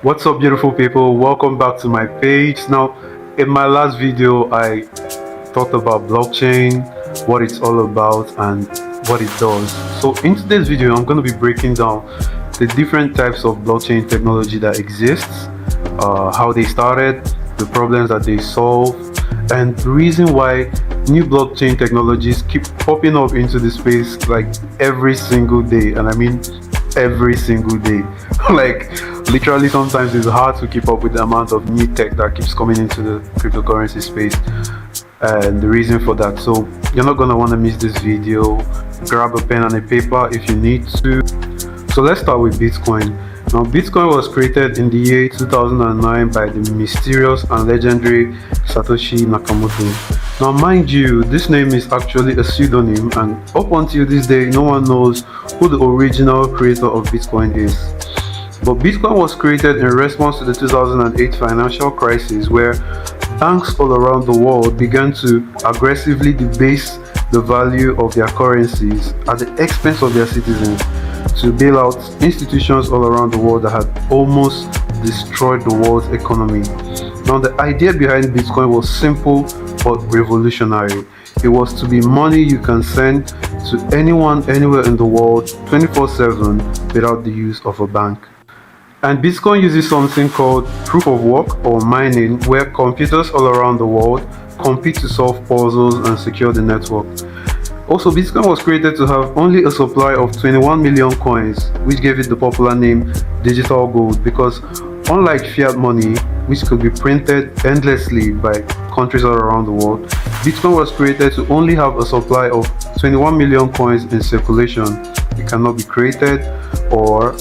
What's up, beautiful people? Welcome back to my page. Now, in my last video, I talked about blockchain, what it's all about, and what it does. So, in today's video, I'm going to be breaking down the different types of blockchain technology that exists, how they started, the problems that they solve, and the reason why new blockchain technologies keep popping up into the space like every single day. And I mean every single day. Like literally sometimes it's hard to keep up with the amount of new tech that keeps coming into the cryptocurrency space, and the reason for that. So you're not going to want to miss this video. Grab a pen and a paper if you need to. So let's start with Bitcoin. Now, Bitcoin was created in the year 2009 by the mysterious and legendary Satoshi Nakamoto. Now, mind you, this name is actually a pseudonym, and up until this day, no one knows who the original creator of Bitcoin is. But Bitcoin was created in response to the 2008 financial crisis, where banks all around the world began to aggressively debase the value of their currencies at the expense of their citizens, to bail out institutions all around the world that had almost destroyed the world's economy. Now, the idea behind Bitcoin was simple but revolutionary. It was to be money you can send to anyone, anywhere in the world, 24/7 without the use of a bank. And Bitcoin uses something called proof of work or mining, where computers all around the world compete to solve puzzles and secure the network. Also, Bitcoin was created to have only a supply of 21 million coins, which gave it the popular name digital gold, because unlike fiat money, which could be printed endlessly by countries all around the world, Bitcoin was created to only have a supply of 21 million coins in circulation. It cannot be created or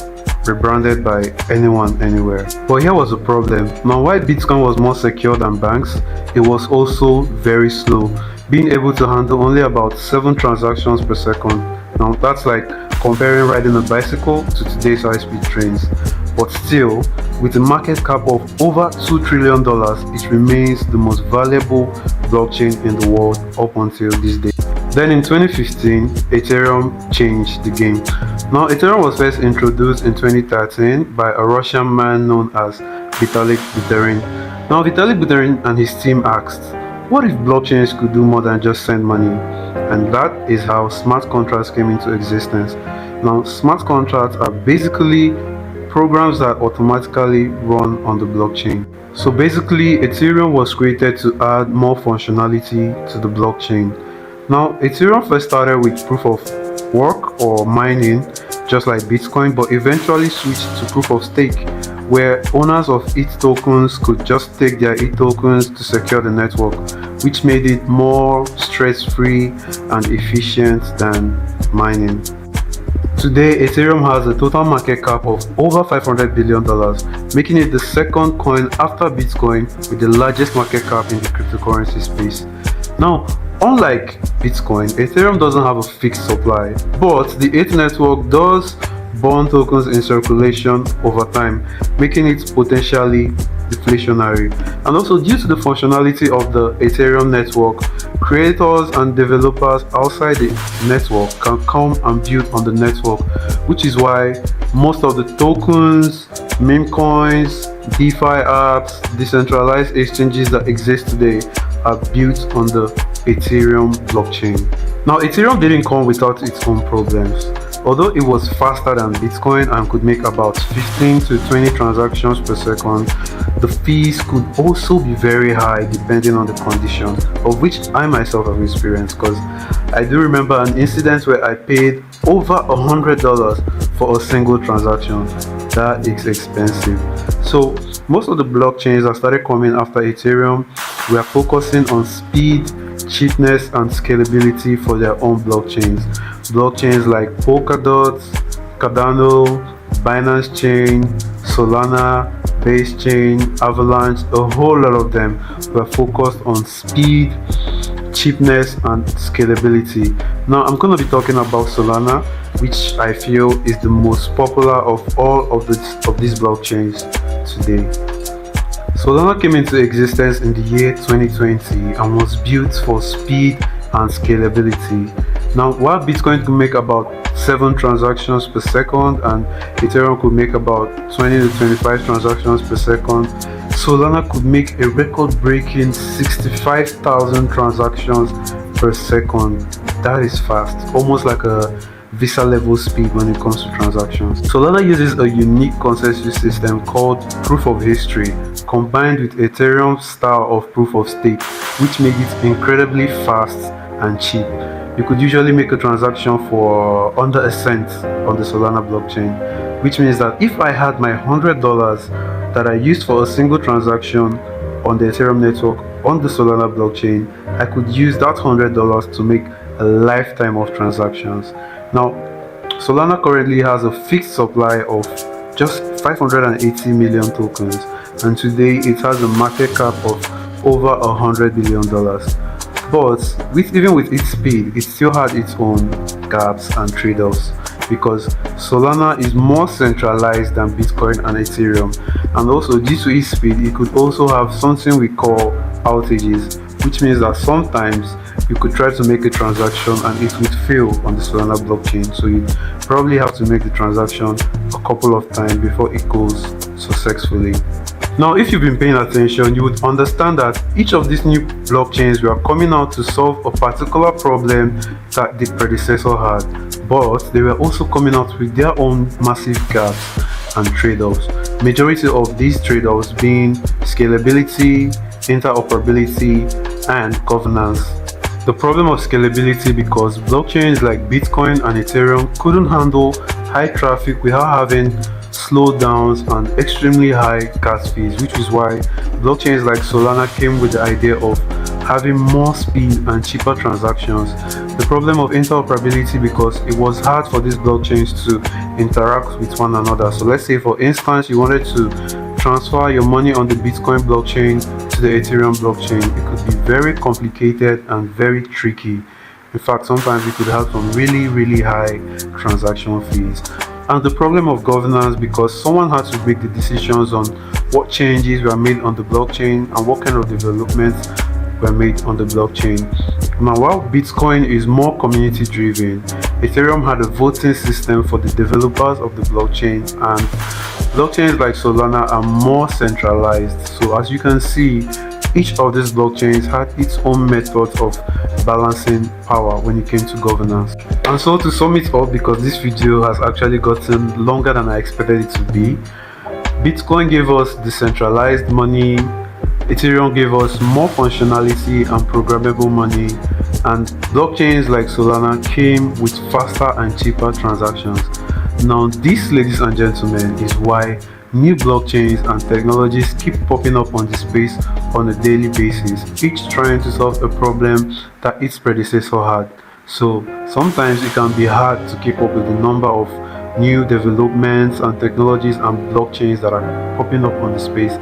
rebranded by anyone anywhere. But here was the problem. Now, while Bitcoin was more secure than banks, it was also very slow, being able to handle only about 7 transactions per second. Now, that's like comparing riding a bicycle to today's high-speed trains. But still, with a market cap of over $2 trillion, it remains the most valuable blockchain in the world up until this day. Then in 2015, Ethereum changed the game. Now, Ethereum was first introduced in 2013 by a Russian man known as Vitalik Buterin. Now, Vitalik Buterin and his team asked, what if blockchains could do more than just send money? And that is how smart contracts came into existence. Now, smart contracts are basically programs that automatically run on the blockchain. So basically, Ethereum was created to add more functionality to the blockchain. Now, Ethereum first started with proof of work or mining, just like Bitcoin, but eventually switched to proof of stake, where owners of ETH tokens could just take their ETH tokens to secure the network, which made it more stress-free and efficient than mining. Today, Ethereum has a total market cap of over $500 billion, making it the second coin after Bitcoin with the largest market cap in the cryptocurrency space. Now, unlike Bitcoin, Ethereum doesn't have a fixed supply, but the ETH network does burn tokens in circulation over time, making it potentially deflationary. And also, due to the functionality of the Ethereum network, creators and developers outside the network can come and build on the network, which is why most of the tokens, meme coins, DeFi apps, decentralized exchanges that exist today are built on the Ethereum blockchain. Now, Ethereum didn't come without its own problems. Although it was faster than Bitcoin and could make about 15 to 20 transactions per second, the fees could also be very high depending on the condition, of which I myself have experienced, because I do remember an incident where I paid over $100 for a single transaction. That is expensive. So most of the blockchains that started coming after Ethereum were focusing on speed, cheapness, and scalability for their own blockchains. Blockchains like Polkadot, Cardano, Binance Chain, Solana, Base Chain, Avalanche, a whole lot of them were focused on speed, cheapness, and scalability. Now, I'm going to be talking about Solana, which I feel is the most popular of all of these blockchains today. Solana came into existence in the year 2020 and was built for speed and scalability. Now, while Bitcoin could make about 7 transactions per second and Ethereum could make about 20 to 25 transactions per second, Solana could make a record-breaking 65,000 transactions per second. That is fast, almost like a Visa level speed when it comes to transactions. Solana uses a unique consensus system called proof of history combined with Ethereum's style of proof of stake, which makes it incredibly fast and cheap. You could usually make a transaction for under a cent on the Solana blockchain, which means that if I had my $100 that I used for a single transaction on the Ethereum network on the Solana blockchain, I could use that $100 to make a lifetime of transactions. Now, Solana currently has a fixed supply of just 580 million tokens, and today it has a market cap of over $100 billion. But even with its speed, it still had its own gaps and trade-offs, because Solana is more centralized than Bitcoin and Ethereum, and also due to its speed, it could also have something we call outages, which means that sometimes you could try to make a transaction and it would fail on the Solana blockchain, so you probably have to make the transaction a couple of times before it goes successfully. Now, if you've been paying attention, you would understand that each of these new blockchains were coming out to solve a particular problem that the predecessor had, but they were also coming out with their own massive gaps and trade-offs. Majority of these trade-offs being scalability, interoperability, and governance. The problem of scalability, because blockchains like Bitcoin and Ethereum couldn't handle high traffic without having slowdowns and extremely high gas fees, which is why blockchains like Solana came with the idea of having more speed and cheaper transactions. The problem of interoperability, because it was hard for these blockchains to interact with one another. So let's say, for instance, you wanted to transfer your money on the Bitcoin blockchain to the Ethereum blockchain. It could be very complicated and very tricky. In fact, sometimes you could have some really high transaction fees. And the problem of governance, because someone had to make the decisions on what changes were made on the blockchain and what kind of developments were made on the blockchain. Now, while Bitcoin is more community driven, Ethereum had a voting system for the developers of the blockchain, and blockchains like Solana are more centralized. So as you can see, each of these blockchains had its own methods of balancing power when it came to governance. And so, to sum it up, because this video has actually gotten longer than I expected it to be, Bitcoin gave us decentralized money, Ethereum gave us more functionality and programmable money, and blockchains like Solana came with faster and cheaper transactions. Now, this, ladies and gentlemen, is why new blockchains and technologies keep popping up on the space on a daily basis, each trying to solve a problem that its predecessor had. So sometimes it can be hard to keep up with the number of new developments and technologies and blockchains that are popping up on the space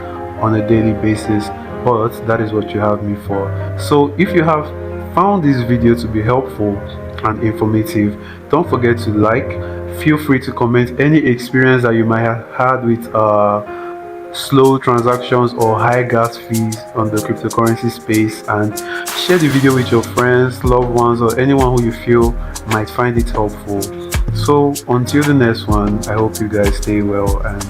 on a daily basis, but that is what you have me for. So if you have found this video to be helpful and informative, don't forget to like. Feel free to comment any experience that you might have had with slow transactions or high gas fees on the cryptocurrency space, and share the video with your friends, loved ones, or anyone who you feel might find it helpful. So until the next one, I hope you guys stay well and